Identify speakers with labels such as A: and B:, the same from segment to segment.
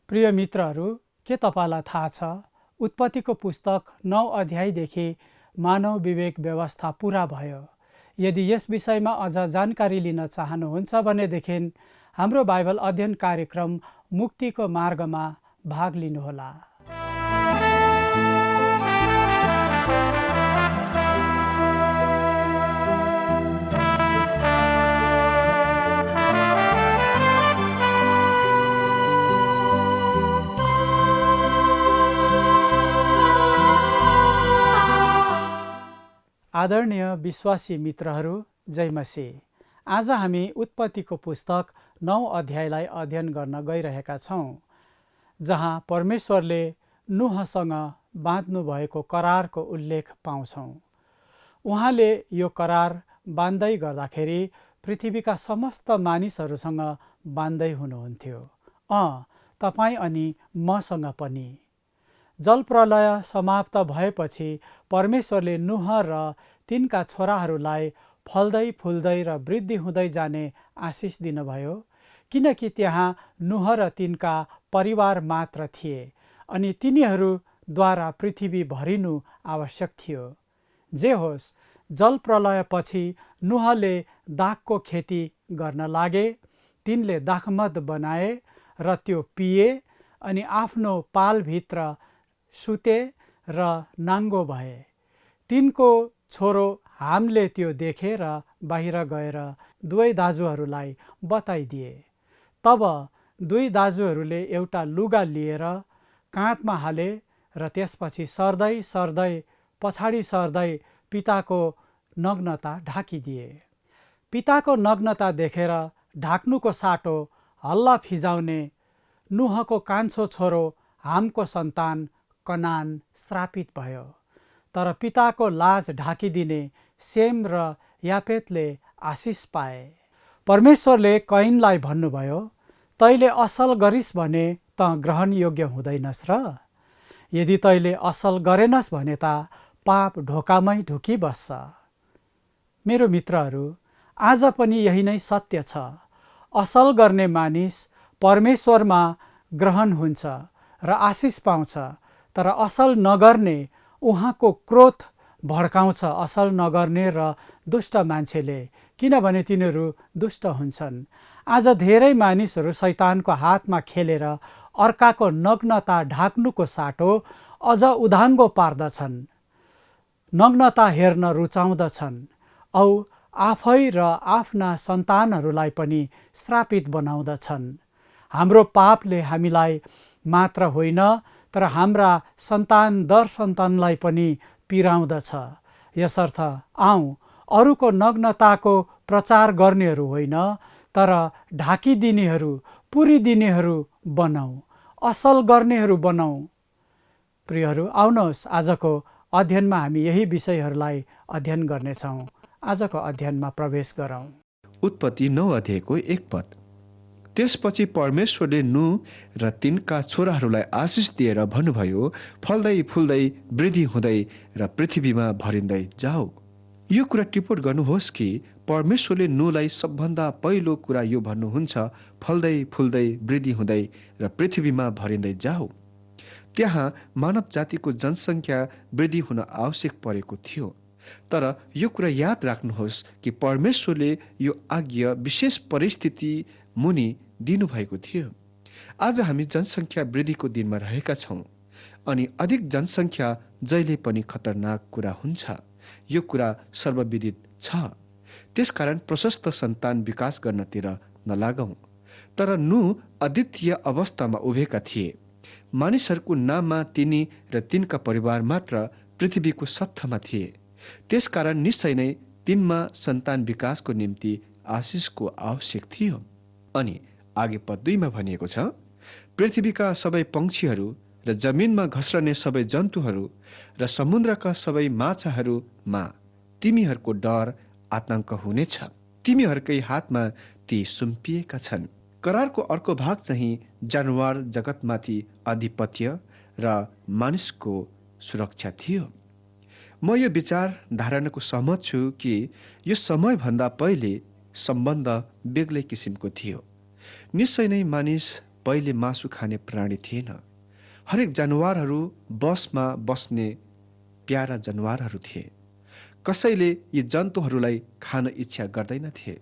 A: प्रिय मित्रहरू, के तपाईलाई थाहा छ उत्पत्तिको पुस्तक 9 अध्यायदेखि मानव विवेक व्यवस्था पूरा भयो। यदि यस विषयमा अझ जानकारी लिन चाहनुहुन्छ भनेदेखि हाम्रो बाइबल अध्ययन कार्यक्रम मुक्तिको मार्गमा भाग लिनुहोला। आदरणीय विश्वासी मित्रहरू, जय मसीह। आज हामी उत्पत्तिको पुस्तक 9 अध्यायलाई अध्ययन गर्न गइरहेका छौँ, जहाँ परमेश्वरले नुहसँग बाँध्नु भएको करारको उल्लेख पाउँछौँ। उहाँले यो करार बाँध्दै गर्दाखेरि पृथ्वीका समस्त मानिसहरूसँग बाँध्दै हुनुहुन्थ्यो, तपाईँ अनि मसँग पनि। जलप्रलय समाप्त भएपछि परमेश्वरले नुह र तिनका छोराहरूलाई फल्दै फुल्दै र वृद्धि हुँदै जाने आशिष दिनुभयो, किनकि त्यहाँ नुह र तिनका परिवार मात्र थिए अनि तिनीहरूद्वारा पृथ्वी भरिनु आवश्यक थियो। जे होस्, जलप्रलयपछि नुहले दाखको खेती गर्न लागे। तिनले दाखमद बनाए र त्यो पिए अनि आफ्नो पालभित्र सुते र नाङ्गो भए। तिनको छोरो हामले त्यो देखे र बाहिर गएर दुवै दाजुहरूलाई बताइदिए। तब दुई दाजुहरूले एउटा लुगा लिएर काँधमा हाले र त्यसपछि सर्दै सर्दै पछाडि सर्दै पिताको नग्नता ढाकिदिए। पिताको नग्नता देखेर ढाक्नुको साटो हल्ला फिजाउने नुहको कान्छो छोरो हामको सन्तान कनान श्रापित भयो। तर पिताको लाज ढाकिदिने सेम र यापेतले आशिष पाए। परमेश्वरले कैनलाई भन्नुभयो, तैले असल गरिस् भने त ग्रहण योग्य हुँदैनस् र यदि तैले असल गरेनस् भने त पाप ढोकामै ढुकिबस्छ। मेरो मित्रहरू, आज पनि यही नै सत्य छ। असल गर्ने मानिस परमेश्वरमा ग्रहण हुन्छ र आशिष पाउँछ, तर असल नगर्ने उहाँको क्रोध भड्काउँछ। असल नगर्ने र दुष्ट मान्छेले, किनभने तिनीहरू दुष्ट हुन्छन्। आज धेरै मानिसहरू शैतानको हातमा खेलेर अर्काको नग्नता ढाक्नुको साटो अझ उदाङ्गो पार्दछन्, नग्नता हेर्न रुचाउँदछन् औ आफै र आफ्ना सन्तानहरूलाई पनि श्रापित बनाउँदछन्। हाम्रो पापले हामीलाई मात्र होइन, तर हाम्रा सन्तान दर सन्तानलाई पनि पिराउँदछ। यसर्थ आऊ, अरूको नग्नताको प्रचार गर्नेहरू होइन, तर ढाकिदिनेहरू, पुरिदिनेहरू बनाऊ, असल गर्नेहरू बनाऊ। प्रियहरू, आउनुहोस् आजको अध्ययनमा हामी यही विषयहरूलाई अध्ययन गर्नेछौँ। आजको अध्ययनमा प्रवेश गरौँ।
B: उत्पत्ति 9 अध्यायको 1 पद। त्यसपछि परमेश्वरले नुह र तिनका छोराहरूलाई आशिष दिएर भन्नुभयो, फल्दै फुल्दै वृद्धि हुँदै र पृथ्वीमा भरिँदै जाऊ। यो कुरा टिप्पण गर्नुहोस् कि परमेश्वरले नुहलाई सबभन्दा पहिलो कुरा यो भन्नुहुन्छ, फल्दै फुल्दै वृद्धि हुँदै र पृथ्वीमा भरिँदै जाऊ। त्यहाँ मानव जातिको जनसङ्ख्या वृद्धि हुन आवश्यक परेको थियो। तर यो कुरा याद राख्नुहोस् कि परमेश्वरले यो आज्ञा विशेष परिस्थिति मुनि दिनुभएको थियो। आज हामी जनसङ्ख्या वृद्धिको दिनमा रहेका छौँ अनि अधिक जनसङ्ख्या जहिले पनि खतरनाक कुरा हुन्छ। यो कुरा सर्वविदित छ। त्यसकारण प्रशस्त सन्तान विकास गर्नतिर नलागौँ। तर नुह अद्वितीय अवस्थामा उभिएका थिए। मानिसहरूको नाममा तिनी र तिनका परिवार मात्र पृथ्वीको सत्तामा थिए। त्यसकारण निश्चय नै तिनमा सन्तान विकासको निम्ति आशिषको आवश्यक थियो। अनि आगे पद 2 मा भनिएको छ, पृथ्वीका सबै पंक्षीहरू र जमिनमा घस्रने सबै जन्तुहरू र समुद्रका सबै माछाहरूमा तिमीहरूको डर आतंक हुनेछ। तिमीहरूकै हातमा ती सुम्पिएका छन्। करारको अर्को भाग चाहिँ जानवर जगतमाथि आधिपत्य र मानिसको सुरक्षा थियो। म यो विचार धारणाको सहमत छु कि यो समयभन्दा पहिले सम्बन्ध बेग्लै किसिमको थियो। निश्चय नै मानिस पहिले मासु खाने प्राणी थिएन। हरेक जनावरहरू बसमा बस्ने प्यारा जनावरहरू थिए। कसैले यी जन्तुहरूलाई खान इच्छा गर्दैनथे।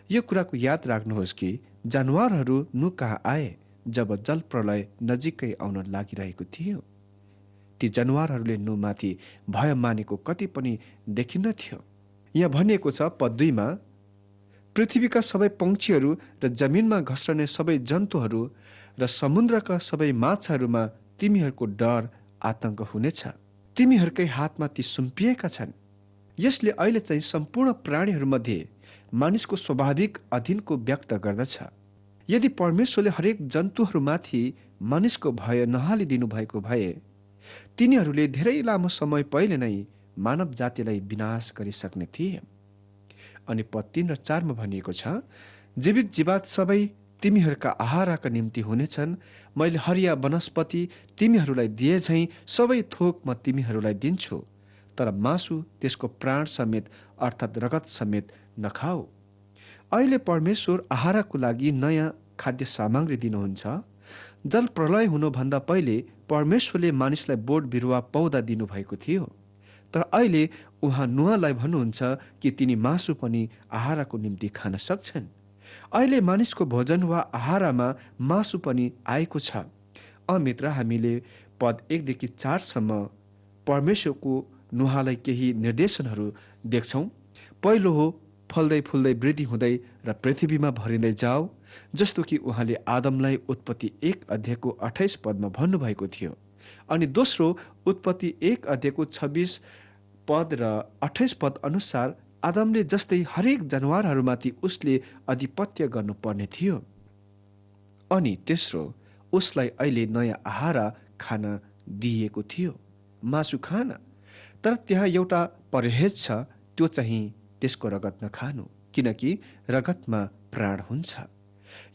B: यो कुराको याद राख्नुहोस् कि जनावरहरू नुह कहाँ आए जब जल प्रलय नजिकै आउन लागिरहेको थियो। ती जनावरहरूले नुहमाथि भय मानेको कति पनि देखिन्न थियो। यहाँ भनिएको छ पद 2 मा, पृथ्वीका सबै पंक्षीहरू र जमिनमा घस्रने सबै जन्तुहरू र समुद्रका सबै माछाहरूमा तिमीहरूको डर आतंक हुनेछ। तिमीहरूकै हातमा ती सुम्पिएका छन्। यसले अहिले चाहिँ सम्पूर्ण प्राणीहरूमध्ये मानिसको स्वाभाविक अधीनको व्यक्त गर्दछ। यदि परमेश्वरले हरेक जन्तुहरूमाथि मानिसको भय नहालिदिनु भएको भए तिनीहरूले धेरै लामो समय पहिले नै मानव जातिलाई विनाश गरिसक्ने थिए। अनि पद 3 र 4 मा भनिएको छ, जीवित जीवात सबै तिमीहरूका आहारका निम्ति हुनेछन्। मैले हरिया वनस्पति तिमीहरूलाई दिए झैँ सबै थोक म तिमीहरूलाई दिन्छु, तर मासु त्यसको प्राण समेत अर्थात् रगत समेत नखाऊ। अहिले परमेश्वर आहारको लागि नयाँ खाद्य सामग्री दिनुहुन्छ। जल प्रलय हुनुभन्दा पहिले परमेश्वरले मानिसलाई बोट बिरुवा पौधा दिनुभएको थियो, तर अहिले उहाँ नुहलाई भन्नुहुन्छ कि तिनी मासु पनि आहारको निम्ति खान सक्छन्। अहिले मानिसको भोजन वा आहारमा मासु पनि आएको छ। मित्र, हामीले पद 1 देखि 4 सम्म परमेश्वरको नुहलाई केही निर्देशनहरू देख्छौँ। पहिलो हो, फल्दै फुल्दै वृद्धि हुँदै र पृथ्वीमा भरिँदै जाऊ, जस्तो कि उहाँले आदमलाई उत्पत्ति 1 अध्यायको 28 पदमा भन्नुभएको थियो। अनि दोस्रो, उत्पत्ति 1 अध्यायको 26 पद र 28 पद अनुसार आदमले जस्तै हरेक जनावरहरूमाथि उसले अधिपत्य गर्नुपर्ने थियो। अनि तेस्रो, उसलाई अहिले नयाँ आहार खान दिइएको थियो, मासु खान। तर त्यहाँ एउटा परहेज छ, त्यो चाहिँ त्यसको रगत नखानु, किनकि रगतमा प्राण हुन्छ।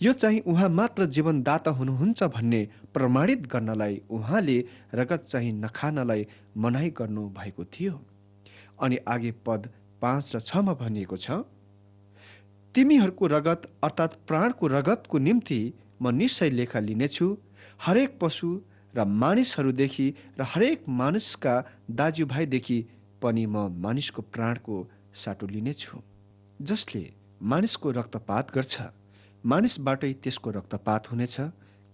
B: यो चाहिँ उहाँ मात्र जीवनदाता हुनुहुन्छ भन्ने प्रमाणित गर्नलाई उहाँले रगत चाहिँ नखानलाई मनाही गर्नु भएको थियो। अनि आगे पद 5 र 6 मा भनिएको छ, तिमीहरूको रगत अर्थात् प्राणको रगतको निम्ति म निश्चय लेखा लिनेछु। हरेक पशु र मानिसहरूदेखि र हरेक मानिसका दाजुभाइदेखि पनि म मानिसको प्राणको साटो लिनेछु। जसले मानिसको रक्तपात गर्छ, मानिसबाटै त्यसको रक्तपात हुनेछ,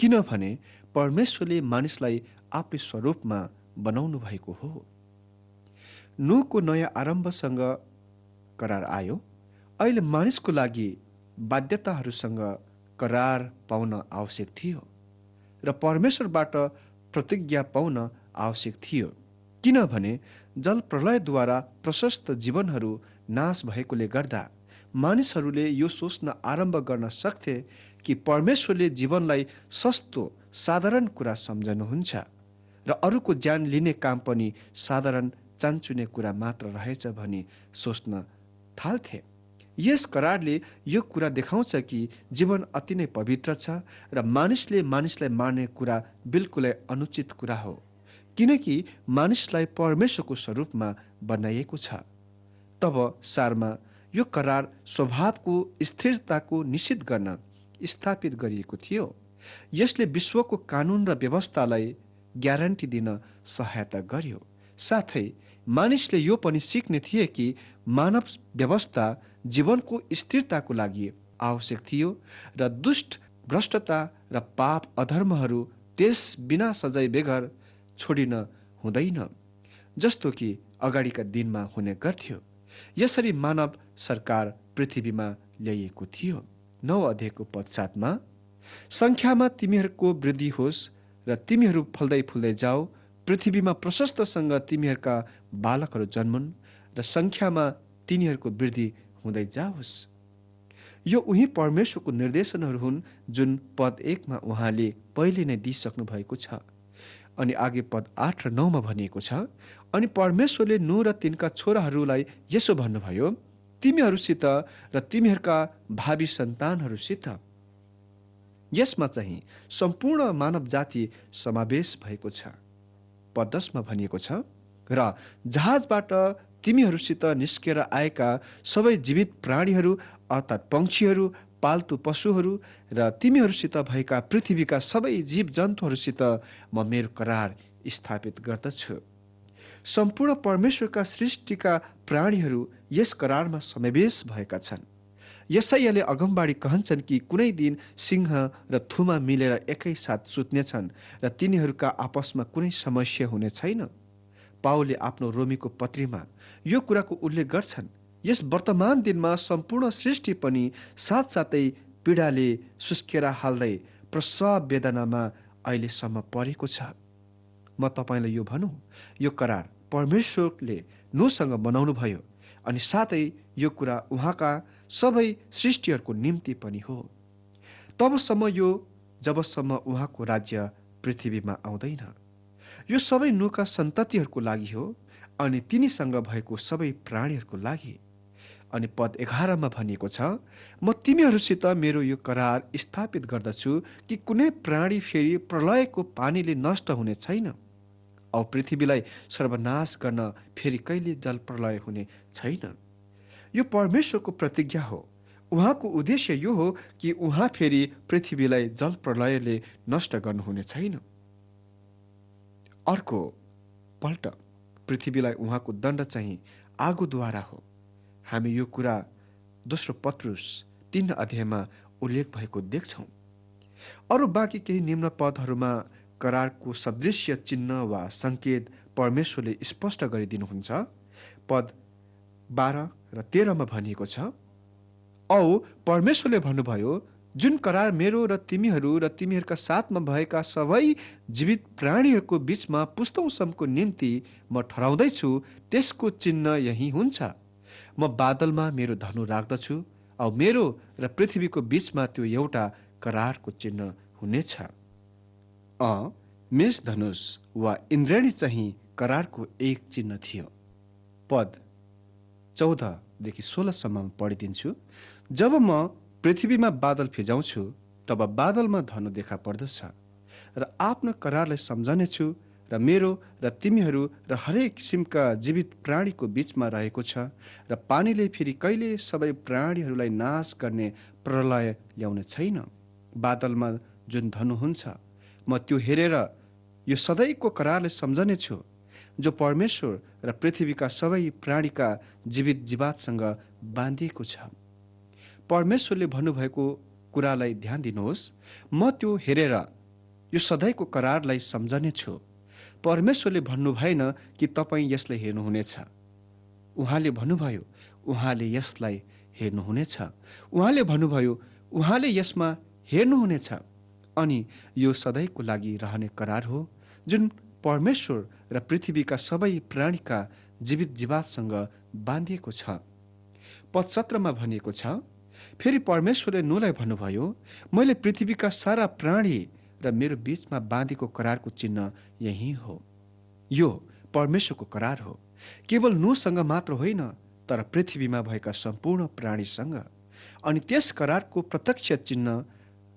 B: किनभने परमेश्वरले मानिसलाई आफ्नै स्वरूपमा बनाउनु भएको हो। नुहको नयाँ आरम्भसँग करार आयो। अहिले मानिसको लागि बाध्यताहरूसँग करार पाउन आवश्यक थियो र परमेश्वरबाट प्रतिज्ञा पाउन आवश्यक थियो, किनभने जल प्रलयद्वारा प्रशस्त जीवनहरू नाश भएकोले गर्दा मानिसहरूले यो सोच्न आरम्भ गर्न सक्थे कि परमेश्वरले जीवनलाई सस्तो साधारण कुरा सम्झनुहुन्छ र अरूको ज्यान लिने काम पनि साधारण चान्चुने कुरा मात्र रहेछ भनी सोच्न थाल्थे। यस करारले यो कुरा देखाउँछ कि जीवन अति नै पवित्र छ र मानिसले मानिसलाई मार्ने कुरा बिल्कुलै अनुचित कुरा हो, किनकि मानिसलाई परमेश्वरको स्वरूपमा बनाइएको छ। तब सारमा यो करार स्वभावको स्थिरताको निश्चित गर्न स्थापित गरिएको थियो। यसले विश्वको कानुन र व्यवस्थालाई ग्यारेन्टी दिन सहायता गर्यो। साथै मानिसले यो पनि सिक्ने थिए कि मानव व्यवस्था जीवनको स्थिरताको लागि आवश्यक थियो र दुष्ट भ्रष्टता र पाप अधर्महरू त्यस बिना सजाय बेगर छोडिन हुँदैन, जस्तो कि अगाडिका दिनमा हुने गर्थ्यो। यसरी मानव सरकार पृथ्वीमा ल्याइएको थियो। 9 अध्यायको पद 7 मा, संख्यामा तिमीहरूको वृद्धि होस् र तिमीहरू फल्दै फुल्दै जाऊ, पृथ्वीमा प्रशस्तसँग तिमीहरूका बालकहरू जन्मन् र संख्यामा तिनीहरूको वृद्धि हुँदै जाओस्। यो उही परमेश्वरको निर्देशनहरू हुन् जुन पद 1 मा उहाँले पहिले नै दिइसक्नु भएको छ। अनि आगे पद 8 र 9 मा भनिएको छ, अनि परमेश्वरले नुह र तिनका छोराहरूलाई यसो भन्नुभयो, तिमीहरूसित र तिमीहरूका भावी सन्तानहरूसित। यसमा चाहिँ सम्पूर्ण मानव जाति समावेश भएको छ। पद 10 मा भनिएको छ, र जहाजबाट तिमीहरूसित निस्केर आएका सबै जीवित प्राणीहरू अर्थात् पंक्षीहरू, पाल्तु पशुहरू र तिमीहरूसित भएका पृथ्वीका सबै जीव जन्तुहरूसित म मेरो करार स्थापित गर्दछु। सम्पूर्ण परमेश्वरका सृष्टिका प्राणीहरू यस करारमा समावेश भएका छन्। यसायाले अगमबाडी कहन्छन् कि कुनै दिन सिंह र थुमा मिलेर एकैसाथ सुत्नेछन् र तिनीहरूका आपसमा कुनै समस्या हुने छैन। पावलले आफ्नो रोमीको पत्रीमा यो कुराको उल्लेख गर्छन्। यस वर्तमान दिनमा सम्पूर्ण सृष्टि पनि साथसाथै पीडाले सुस्केर हाल्दै प्रसव वेदनामा अहिलेसम्म परेको छ। म तपाईँलाई यो भनौँ, यो करार परमेश्वरले नूसँग बनाउनु भयो अनि साथै यो कुरा उहाँका सबै सृष्टिहरूको निम्ति पनि हो। तबसम्म यो जबसम्म उहाँको राज्य पृथ्वीमा आउँदैन। यो सबै नूका सन्ततिहरूको लागि हो अनि तिनीसँग भएको सबै प्राणीहरूको लागि। अनि पद 11 मा भनिएको छ, म तिमीहरूसित मेरो यो करार स्थापित गर्दछु कि कुनै प्राणी फेरि प्रलयको पानीले नष्ट हुने छैन औ पृथ्वीलाई सर्वनाश गर्न फेरि कहिले जल प्रलय हुने छैन। यो परमेश्वरको प्रतिज्ञा हो। उहाँको उद्देश्य यो हो कि उहाँ फेरि पृथ्वीलाई जल प्रलयले नष्ट गर्नुहुने छैन। अर्को पल्ट पृथ्वीलाई उहाँको दण्ड चाहिँ आगोद्वारा हो। हामी यो कुरा दोस्रो पत्रुस 3 अध्यायमा उल्लेख भएको देख्छौँ। अरू बाँकी केही निम्न पदहरूमा करारको सदृश्य चिन्ह वा सङ्केत परमेश्वरले स्पष्ट गरिदिनुहुन्छ। पद 12 र 13 मा भनिएको छ, औ परमेश्वरले भन्नुभयो, जुन करार मेरो र तिमीहरूका साथमा भएका सबै जीवित प्राणीहरूको बीचमा पुस्तौँसम्मको निम्ति म ठहराउँदैछु, त्यसको चिन्ह यही हुन्छ। म बादलमा मेरो धनु राख्दछु औ मेरो र पृथ्वीको बीचमा त्यो एउटा करारको चिन्ह हुनेछ। मेषधनुष वा इन्द्रेणी चाहिँ करारको एक चिन्ह थियो। पद 14 देखि 16 सम्म पढिदिन्छु। जब म पृथ्वीमा बादल फिजाउँछु तब बादलमा धनु देखा पर्दछ र आफ्नो करारलाई सम्झनेछु र मेरो र तिमीहरू र हरेक किसिमका जीवित प्राणीको बीचमा रहेको छ र पानीले फेरि कहिले सबै प्राणीहरूलाई नाश गर्ने प्रलय ल्याउने छैन। बादलमा जुन धनु हुन्छ म त्यो हेरेर यो सधैँको करारलाई सम्झनेछु जो परमेश्वर र पृथ्वीका सबै प्राणीका जीवित जीवातसँग बाँधिएको छ। परमेश्वरले भन्नुभएको कुरालाई ध्यान दिनुहोस्। म त्यो हेरेर यो सधैँको करारलाई सम्झनेछु। परमेश्वरले भन्नु भएन कि तपाईँ यसलाई हेर्नुहुनेछ। उहाँले भन्नुभयो उहाँले यसलाई हेर्नुहुनेछ। उहाँले भन्नुभयो उहाँले यसमा हेर्नुहुनेछ। अनि यो सधैँको लागि रहने करार हो जुन परमेश्वर र पृथ्वीका सबै प्राणीका जीवित जीवातसँग बाँधिएको छ। पद 17 मा भनिएको छ, फेरि परमेश्वरले नूलाई भन्नुभयो, मैले पृथ्वीका सारा प्राणी र मेरो बीचमा बाँधेको करारको चिन्ह यही हो। यो परमेश्वरको करार हो, केवल नूसँग मात्र होइन तर पृथ्वीमा भएका सम्पूर्ण प्राणीसँग। अनि त्यस करारको प्रत्यक्ष चिन्ह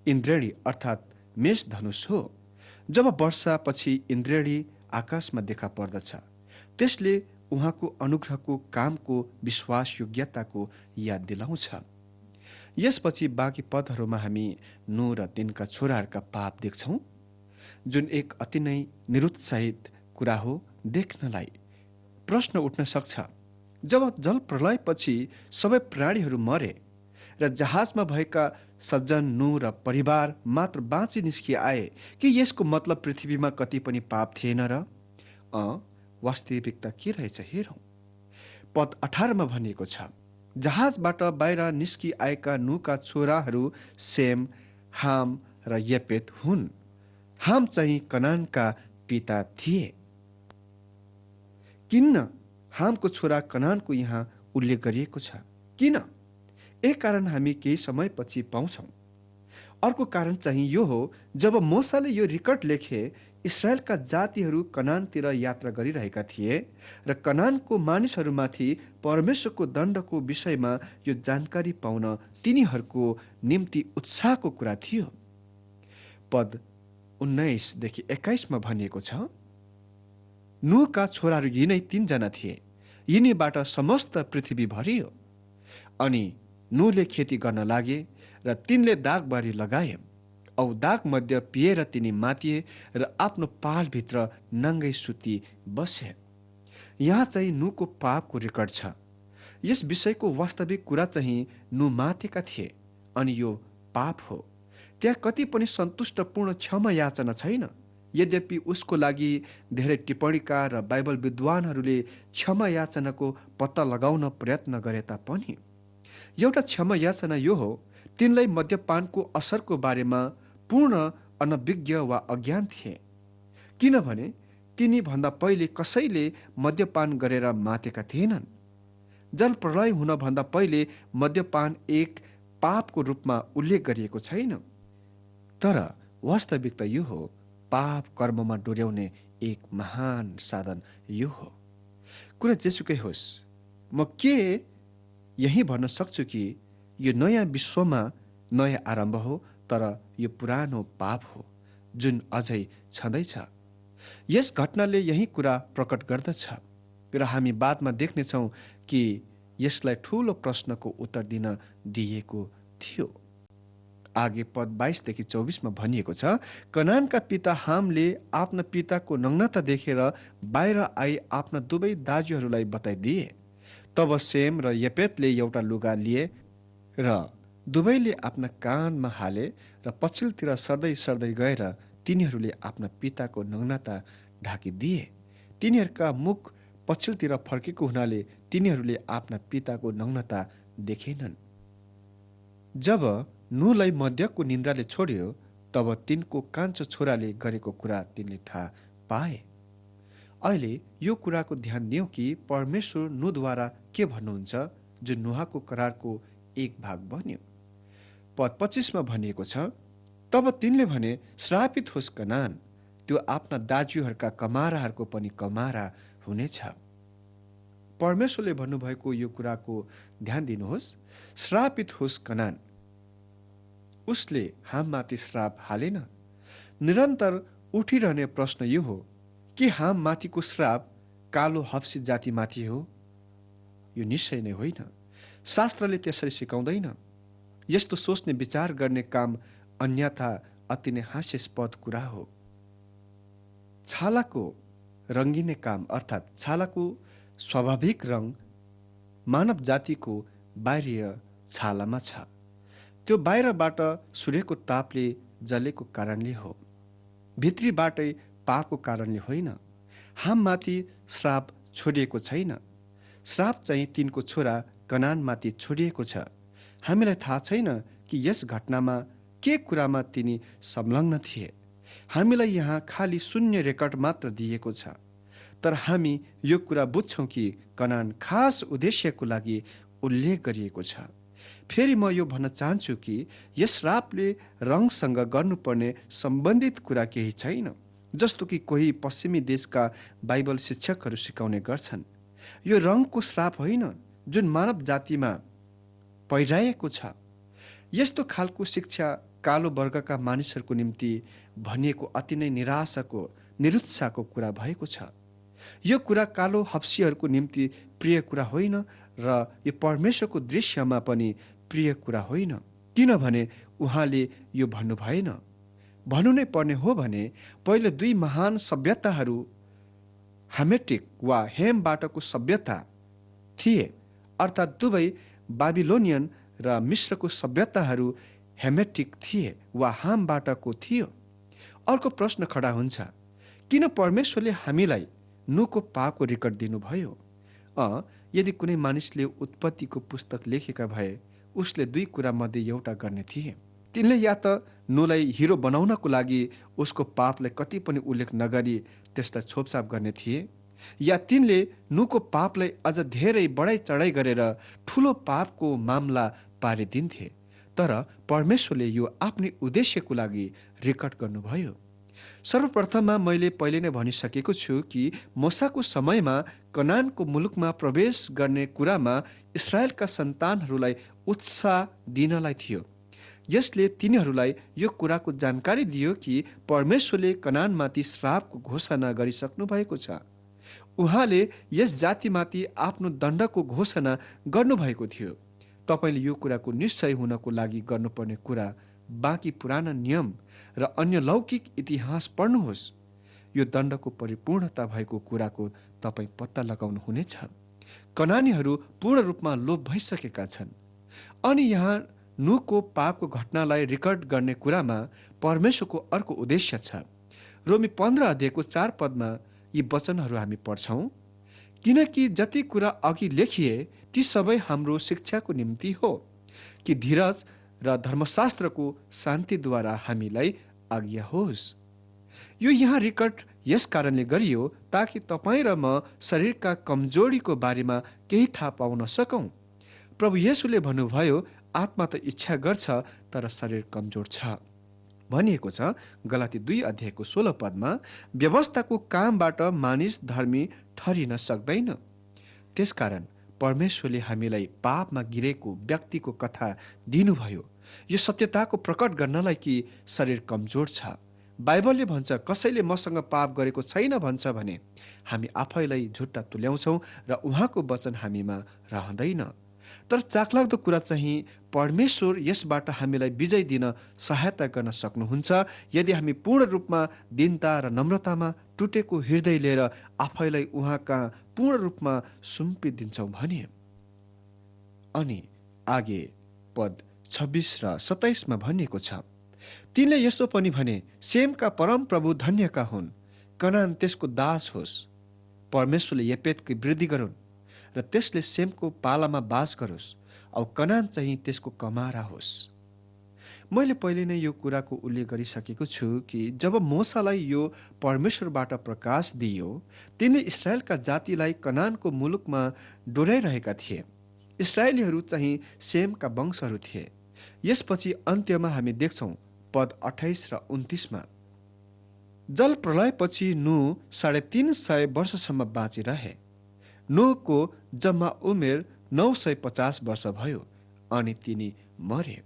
B: इन्द्रेणी अर्थात् मेषधनुष हो। जब वर्षापछि इन्द्रेणी आकाशमा देखा पर्दछ त्यसले उहाँको अनुग्रहको कामको विश्वास योग्यताको याद दिलाउँछ। यसपछि बाँकी पदहरूमा हामी नू र तिनका छोराहरूका पाप देख्छौँ, जुन एक अति नै निरुत्साहित कुरा हो। देख्नलाई प्रश्न उठ्न सक्छ, जब जल प्रलयपछि सबै प्राणीहरू मरे र जहाजमा भएका सज्जन नू र परिवार मात्र बाँची निस्किआए कि यसको मतलब पृथ्वीमा कति पनि पाप थिएन र? वास्तविकता के रहेछ हेरौँ। पद 18 मा भनिएको छ, जहाजबाट बाहिर निस्किआएका नूका छोराहरू सेम, हाम र यपेत हुन्। हाम चाहिँ कनानका पिता थिए। किन हामको छोरा कनानको यहाँ उल्लेख गरिएको छ? किन? एक कारण हामी केही समयपछि पाउँछौँ। अर्को कारण चाहिँ यो हो, जब मोसाले यो रेकर्ड लेखे इस्राएलका जातिहरू कनानतिर यात्रा गरिरहेका थिए र कनानको मानिसहरूमाथि परमेश्वरको दण्डको विषयमा यो जानकारी पाउन तिनीहरूको निम्ति उत्साहको कुरा थियो। पद 19 देखि 21 मा भनिएको छ, नूका छोराहरू यिनै 3 जना थिए। यिनीबाट समस्त पृथ्वी भरियो। अनि नूले खेती गर्न लागे र तिनले दागबारी लगाए। औ दाग मध्य पिएर तिनी मातिए र आफ्नो पालभित्र नङ्गै सुती बसे। यहाँ चाहिँ नुको पापको रेकर्ड छ। यस विषयको वास्तविक कुरा चाहिँ नु मातेका थिए अनि यो पाप हो। त्यहाँ कति पनि सन्तुष्टपूर्ण क्षमा याचना छैन। यद्यपि उसको लागि धेरै टिप्पणीकार र बाइबल विद्वानहरूले क्षमा याचनाको पत्ता लगाउन प्रयत्न गरे तापनि एउटा क्षमा याचना यो हो, तिनलाई मद्यपानको असरको बारेमा पूर्ण अनभिज्ञ वा अज्ञान थिए, किनभने तिनी भन्दा पहिले कसैले मद्यपान गरेर मातेका थिएनन्। जल प्रलय हुनभन्दा पहिले मद्यपान एक पापको रूपमा उल्लेख गरिएको छैन। तर वास्तविकता यो हो, पाप कर्ममा डोर्याउने एक महान साधन यो हो। कुरा जेसुकै होस्, म के यही भन्न सक्छु कि यो नयाँ विश्वमा नयाँ आरम्भ हो, तर यो पुरानो पाप हो जुन अझै छँदैछ। यस घटनाले यही कुरा प्रकट गर्दछ र हामी बादमा देख्नेछौँ कि यसलाई ठूलो प्रश्नको उत्तर दिन दिइएको थियो। आगे पद 22 देखि 24 मा भनिएको छ, कनानका पिता हामले आफ्ना पिताको नग्नता देखेर बाहिर आई आफ्ना दुवै दाजुहरूलाई बताइदिए। तब सेम र यपेतले एउटा लुगा लिए र दुवैले आफ्ना कानमा हाले र पछिल्तिर सर्दै सर्दै गएर तिनीहरूले आफ्ना पिताको नग्नता ढाकिदिए। तिनीहरूका मुख पछिल्तिर फर्केको हुनाले तिनीहरूले आफ्ना पिताको नग्नता देखेनन्। जब नुलाई मध्यको निन्द्राले छोड्यो, तब तिनको कान्छो छोराले गरेको कुरा तिनले थाहा पाए। अहिले यो कुराको ध्यान दियौँ कि परमेश्वर नुद्वारा के भन्नुहुन्छ, जो नुहाको करारको एक भाग बन्यो। पद 25 मा भनिएको छ, तब तिनले भने, श्रापित होस् कनान, त्यो आफ्ना दाजुहरूका कमाराहरूको पनि कमारा हुनेछ। परमेश्वरले भन्नुभएको यो कुराको ध्यान दिनुहोस्, श्रापित होस् कनान। उसले हाममाथि श्राप हालेन। निरन्तर उठिरहने प्रश्न यो हो, के हाममाथिको श्राप कालो हप्सी जातिमाथि हो? यो निश्चय नै होइन। शास्त्रले त्यसरी सिकाउँदैन। यस्तो सोच्ने विचार गर्ने काम अन्यथा अति नै हास्यास्पद कुरा हो। छालाको रङ्गिने काम अर्थात् छालाको स्वाभाविक रङ मानव जातिको बाहिरीय छालामा छ। त्यो बाहिरबाट सूर्यको तापले जलेको कारणले हो, भित्रीबाटै पापको कारणले होइन। हाममाथि श्राप छोडिएको छैन। श्राप चाहिँ तिनको छोरा कनानमाथि छोडिएको छ। हामीलाई थाहा छैन कि यस घटनामा के कुरामा तिनी संलग्न थिए। हामीलाई यहाँ खाली शून्य रेकर्ड मात्र दिएको छ, तर हामी यो कुरा बुझ्छौँ कि कनान खास उद्देश्यको लागि उल्लेख गरिएको छ। फेरि म यो भन्न चाहन्छु कि यस श्रापले रङसँग गर्नुपर्ने सम्बन्धित कुरा केही छैन, जस्तो कि कोही पश्चिमी देशका बाइबल शिक्षकहरू सिकाउने गर्छन्। यो रङको श्राप होइन जुन मानव जातिमा पहिराएको छ। यस्तो खालको शिक्षा कालो वर्गका मानिसहरूको निम्ति भनिएको अति नै निराशाको निरुत्साहको कुरा भएको छ। यो कुरा कालो हप्सीहरूको निम्ति प्रिय कुरा होइन र यो परमेश्वरको दृश्यमा पनि प्रिय कुरा होइन, किनभने उहाँले यो भन्नु भएन। भन्नु नै पर्ने हो भने पहिले दुई महान सभ्यताहरू हामेटिक वा हेमबाटको सभ्यता थिए, अर्थात् दुवै बाबिलोनियन र मिश्रको सभ्यताहरू हेमेटिक थिए वा हामबाटको थियो। अर्को प्रश्न खडा हुन्छ, किन परमेश्वरले हामीलाई नुको पापको रेकर्ड दिनुभयो? यदि कुनै मानिसले उत्पत्तिको पुस्तक लेखेका भए उसले दुई कुरा मध्ये एउटा गर्ने थिए। तिनले या त नुलाई हिरो बनाउनको लागि उसको पापलाई कति पनि उल्लेख नगरी त्यसलाई छोपछाप गर्ने थिए, या तिनले नुको पापलाई अझ धेरै बढाइ चढाइ गरेर ठुलो पापको मामला पारिदिन्थे। तर परमेश्वरले यो आफ्नै उद्देश्यको लागि रेकर्ड गर्नुभयो। सर्वप्रथममा मैले पहिले नै भनिसकेको छु कि मूसाको समयमा कनानको मुलुकमा प्रवेश गर्ने कुरामा इस्राएलका सन्तानहरूलाई उत्साह दिनलाई थियो। यसले तिनीहरूलाई यो कुराको जानकारी दियो कि परमेश्वरले कनानमाथि श्रापको घोषणा गरिसक्नु भएको छ। उहाँले यस जातिमाथि आफ्नो दण्डको घोषणा गर्नुभएको थियो। तपाईँले यो कुराको निश्चय हुनको लागि गर्नुपर्ने कुरा बाँकी पुराना नियम र अन्य लौकिक इतिहास पढ्नुहोस्। यो दण्डको परिपूर्णता भएको कुराको तपाईँ पत्ता लगाउनु हुनेछ। कनानीहरू पूर्ण रूपमा लोप भइसकेका छन् अनि यहाँ नुहको पापको घटनालाई रेकर्ड गर्ने कुरामा परमेश्वरको अर्को उद्देश्य छ। रोमी 15 अध्यायको 4 पदमा यी वचनहरू हामी पढ्छौँ, किनकि जति कुरा अघि लेखिए ती सबै हाम्रो शिक्षाको निम्ति हो, कि धीरज र धर्मशास्त्रको शान्तिद्वारा हामीलाई आज्ञा होस्। यो यहाँ रेकर्ड यस कारणले गरियो ताकि तपाईँ र म शरीरका कमजोरीको बारेमा केही थाहा पाउन सकौँ। प्रभु येशूले भन्नुभयो, आत्मा त इच्छा गर्छ तर शरीर कमजोर छ भनिएको छ। गलाती 2 अध्यायको 16 पदमा व्यवस्थाको कामबाट मानिस धर्मी ठहरिन सक्दैन। त्यसकारण परमेश्वरले हामीलाई पापमा गिरेको व्यक्तिको कथा दिनुभयो, यो सत्यताको प्रकट गर्नलाई कि शरीर कमजोर छ। बाइबलले भन्छ, कसैले मसँग पाप गरेको छैन भन्छ भने हामी आफैलाई झुट्टा तुल्याउँछौँ र उहाँको वचन हामीमा रहँदैन। तर चाखलाग्दो कुरा चाहिँ परमेश्वर यसबाट हामीलाई विजय दिन सहायता गर्न सक्नुहुन्छ यदि हामी पूर्ण रूपमा दीनता र नम्रतामा टुटेको हृदय लिएर आफैलाई उहाँका पूर्ण रूपमा सुम्पिदिन्छौँ भने। अनि आगे पद 26 र 27 मा भनिएको छ, तिनले यसो पनि भने, सेमका परम प्रभु धन्यका हुन्, कनान त्यसको दास होस्। परमेश्वरले येपेतको वृद्धि गरून् र त्यसले सेमको पालामा बास गरोस् औ कनान चाहिँ त्यसको कमारा होस्। मैले पहिले नै यो कुराको उल्लेख गरिसकेको छु कि जब मोसालाई यो परमेश्वरबाट प्रकाश दिइयो, तिनले इस्राएलका जातिलाई कनानको मुलुकमा डोर्याइरहेका थिए। इस्राएलीहरू चाहिँ सेमका वंशहरू थिए। यसपछि अन्त्यमा हामी देख्छौँ पद 28 र 29 मा, जल प्रलयपछि नुह 350 वर्षसम्म बाँचिरहे। नुहको जम्मा उमेर 950 वर्ष भयो अनि तिनी मरे।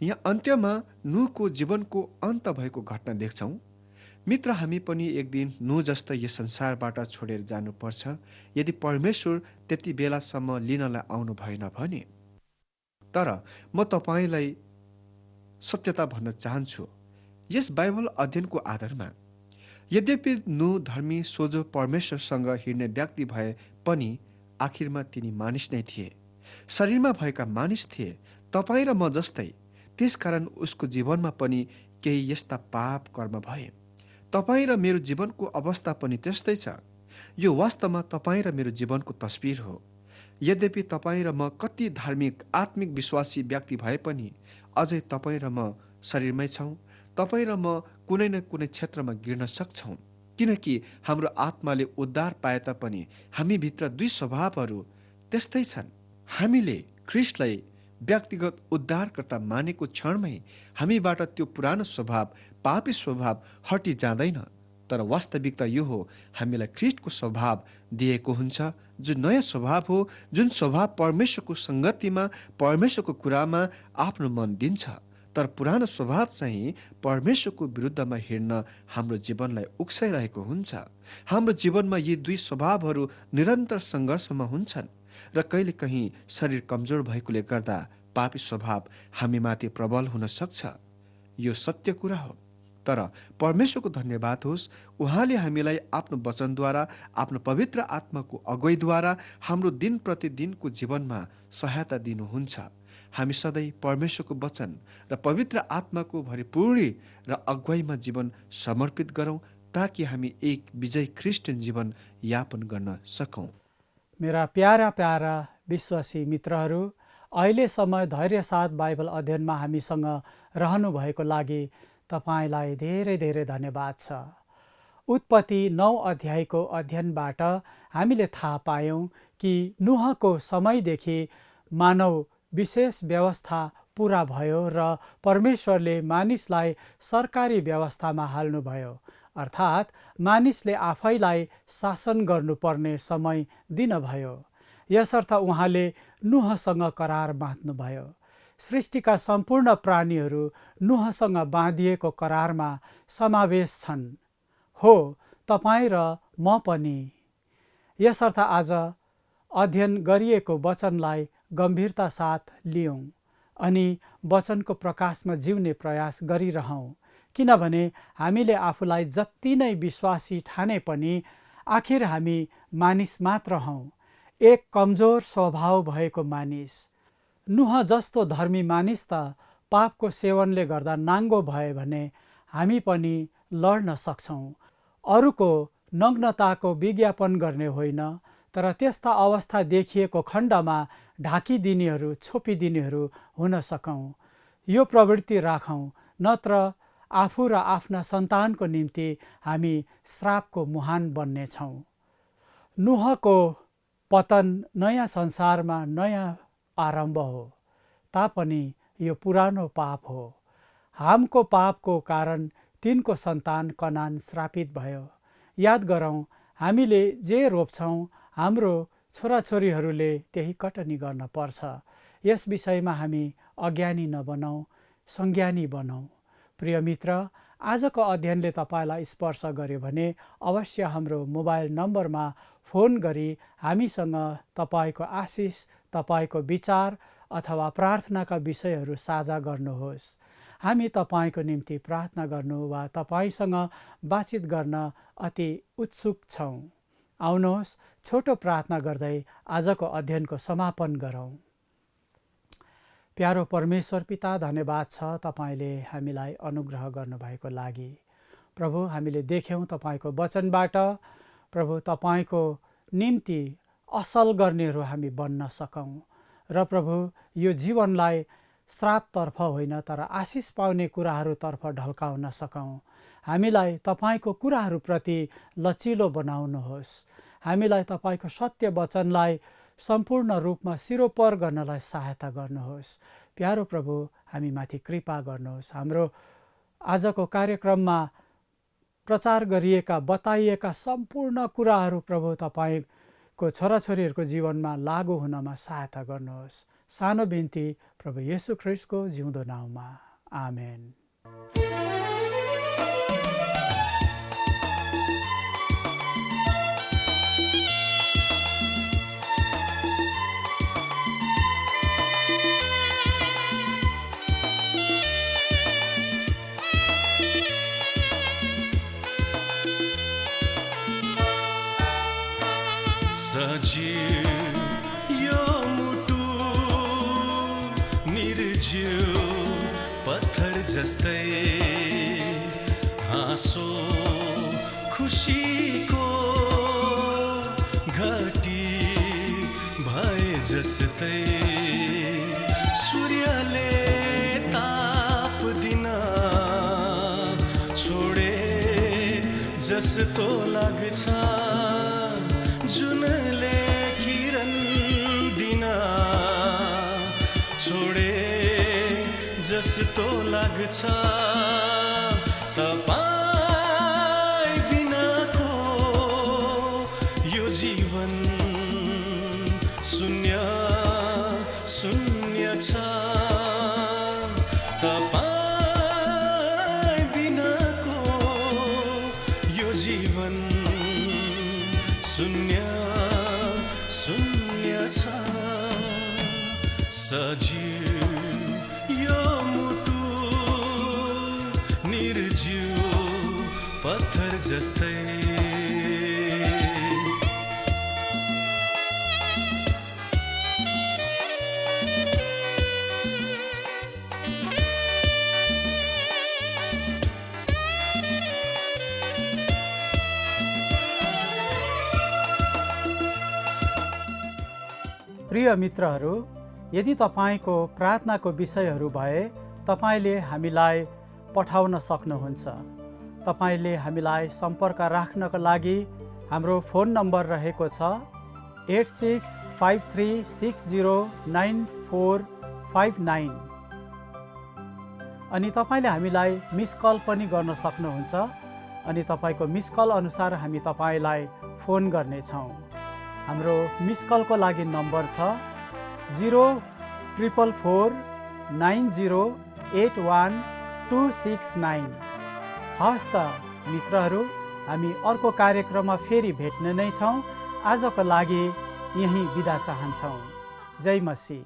B: यहाँ अन्त्यमा नुहको जीवनको अन्त भएको घटना देख्छौँ। मित्र, हामी पनि एक दिन नुह जस्तै यस संसारबाट छोडेर जानुपर्छ यदि परमेश्वर त्यति बेलासम्म लिनलाई आउनु भएन भने। तर म तपाईँलाई सत्यता भन्न चाहन्छु, यस बाइबल अध्ययनको आधारमा यद्यपि नुह धर्मी सोझो परमेश्वरसँग हिँड्ने व्यक्ति भए पनि आखिरमा तिनी मानिस नै थिए, शरीरमा भएका मानिस थिए, तपाईँ र म जस्तै। त्यसकारण उसको जीवनमा पनि केही यस्ता पाप कर्म भए। तपाईँ र मेरो जीवनको अवस्था पनि त्यस्तै छ। यो वास्तवमा तपाईँ र मेरो जीवनको तस्बिर हो। यद्यपि तपाईँ र म कति धार्मिक आत्मिक विश्वासी व्यक्ति भए पनि अझै तपाईँ र म शरीरमै छौँ। तपाईँ र म कुनै न कुनै क्षेत्रमा गिर्न सक्छौँ, किनकि हाम्रो आत्माले उद्धार पाए तापनि हामीभित्र दुई स्वभावहरू त्यस्तै छन्। हामीले ख्रिस्टलाई व्यक्तिगत उद्धारकर्ता मानेको क्षणमै हामीबाट त्यो पुरानो स्वभाव, पापी स्वभाव हटि जाँदैन। तर वास्तविकता यो हो, हामीलाई ख्रिस्टको स्वभाव दिएको हुन्छ, जुन नयाँ स्वभाव हो, जुन स्वभाव परमेश्वरको सङ्गतिमा, परमेश्वरको कुरामा आफ्नो मन दिन्छ। तर पुरानो स्वभाव चाहिँ परमेश्वरको विरुद्धमा हिँड्न हाम्रो जीवनलाई उक्साइरहेको हुन्छ। हाम्रो जीवनमा यी दुई स्वभावहरू निरन्तर सङ्घर्षमा हुन्छन् र कहिलेकाहीँ शरीर कमजोर भएकोले गर्दा पापी स्वभाव हामीमाथि प्रबल हुन सक्छ। यो सत्य कुरा हो। तर परमेश्वरको धन्यवाद होस्, उहाँले हामीलाई आफ्नो वचनद्वारा, आफ्नो पवित्र आत्माको अगुवाईद्वारा हाम्रो दिन प्रतिदिनको जीवनमा सहायता दिनुहुन्छ। हामी सधैँ परमेश्वरको वचन र पवित्र आत्माको भरिपूर्णी र अगुवाईमा जीवन समर्पित गरौँ ताकि हामी एक विजयी क्रिस्चियन जीवन यापन गर्न सकौँ।
A: मेरा प्यारा प्यारा विश्वासी मित्रहरू, अहिलेसम्म धैर्यसाथ बाइबल अध्ययनमा हामीसँग रहनुभएको लागि तपाईँलाई धेरै धेरै धन्यवाद छ। उत्पत्ति 9 अध्यायको अध्ययनबाट हामीले थाहा पायौँ कि नुहको समयदेखि मानव विशेष व्यवस्था पुरा भयो र परमेश्वरले मानिसलाई सरकारी व्यवस्थामा हाल्नुभयो, अर्थात् मानिसले आफैलाई शासन गर्नुपर्ने समय दिनुभयो। यसर्थ उहाँले नुहसँग करार बाँध्नुभयो। सृष्टिका सम्पूर्ण प्राणीहरू नुहसँग बाँधिएको करारमा समावेश छन्। हो, तपाईँ र म पनि। यसर्थ आज अध्ययन गरिएको वचनलाई गम्भीरता साथ लियौँ अनि वचनको प्रकाशमा जिउने प्रयास गरिरहौँ, किनभने हामीले आफूलाई जति नै विश्वासी ठाने पनि आखिर हामी मानिस मात्र हौँ, एक कमजोर स्वभाव भएको मानिस। नुह जस्तो धर्मी मानिस त पापको सेवनले गर्दा नाङ्गो भए भने हामी पनि लड्न सक्छौँ। अरूको नग्नताको विज्ञापन गर्ने होइन, तर त्यस्ता अवस्था देखिएको खण्डमा ढाकिदिनेहरू, छोपिदिनेहरू हुन सकौँ। यो प्रवृत्ति राखौँ, नत्र आफू र आफ्ना सन्तानको निम्ति हामी श्रापको मुहान बन्नेछौँ। नुहको पतन नयाँ संसारमा नयाँ आरम्भ हो, तापनि यो पुरानो पाप हो। हामको पापको कारण तिनको सन्तान कनान श्रापित भयो। याद गरौँ, हामीले जे रोप्छौँ हाम्रो छोराछोरीहरूले त्यही कटनी गर्न पर्छ। यस विषयमा हामी अज्ञानी नबनौँ, संज्ञानी बनौँ। प्रिय मित्र, आजको अध्ययनले तपाईँलाई स्पर्श गर्यो भने अवश्य हाम्रो मोबाइल नम्बरमा फोन गरी हामीसँग तपाईँको आशिष, तपाईँको विचार अथवा प्रार्थनाका विषयहरू साझा गर्नुहोस्। हामी तपाईँको निम्ति प्रार्थना गर्नु वा तपाईँसँग बातचित गर्न अति उत्सुक छौँ। आउनुहोस् छोटो प्रार्थना गर्दै आजको अध्ययनको समापन गरौँ। प्यारो परमेश्वर पिता, धन्यवाद छ तपाईँले हामीलाई अनुग्रह गर्नुभएको लागि। प्रभु, हामीले देख्यौँ तपाईँको वचनबाट प्रभु तपाईँको निम्ति असल गर्नेहरू हामी बन्न सकौँ र प्रभु यो जीवनलाई श्रापतर्फ होइन तर आशिष पाउने कुराहरूतर्फ ढल्काउन सकौँ। हामीलाई तपाईँको कुराहरूप्रति लचिलो बनाउनुहोस्। हामीलाई तपाईँको सत्य वचनलाई सम्पूर्ण रूपमा सिरोपर गर्नलाई सहायता गर्नुहोस्। प्यारो प्रभु, हामीमाथि कृपा गर्नुहोस्। हाम्रो आजको कार्यक्रममा प्रचार गरिएका, बताइएका सम्पूर्ण कुराहरू प्रभु तपाईँको छोराछोरीहरूको जीवनमा लागू हुनमा सहायता गर्नुहोस्। सानो बिन्ती प्रभु येशू ख्रिस्टको जिउँदो नाउँमा, आमेन।
C: यो मुटु निर्जीव पत्थर जस्तै, हाँसो खुसीको घटी भए जस्तै, सूर्यले ताप दिन छोडे जस्तो लाग्छ, जुनले किरण दिन छोडे जस्तो लाग्छ, तपाईं बिनाको यो जीवन शून्य शून्य छ, तपाईं बिनाको यो जीवन शून्य शून्य छ। सजीव यो मुटु निर्जीव पत्थर जस्तै,
A: प्रिय मित्रहरू, यदि तपाईँको प्रार्थनाको विषयहरू भए तपाईँले हामीलाई पठाउन सक्नुहुन्छ। तपाईँले हामीलाई सम्पर्क राख्नको लागि हाम्रो फोन नम्बर रहेको छ 8653609459 अनि तपाईँले हामीलाई मिस कल पनि गर्न सक्नुहुन्छ अनि तपाईँको मिस कल अनुसार हामी तपाईँलाई फोन गर्नेछौँ। हाम्रो मिस कलको लागि नम्बर छ 04449081269। हस् त मित्रहरू, हामी अर्को कार्यक्रममा फेरि भेट्ने नै छौँ। आजको लागि यहीँ बिदा चाहन्छौँ। जय मसी।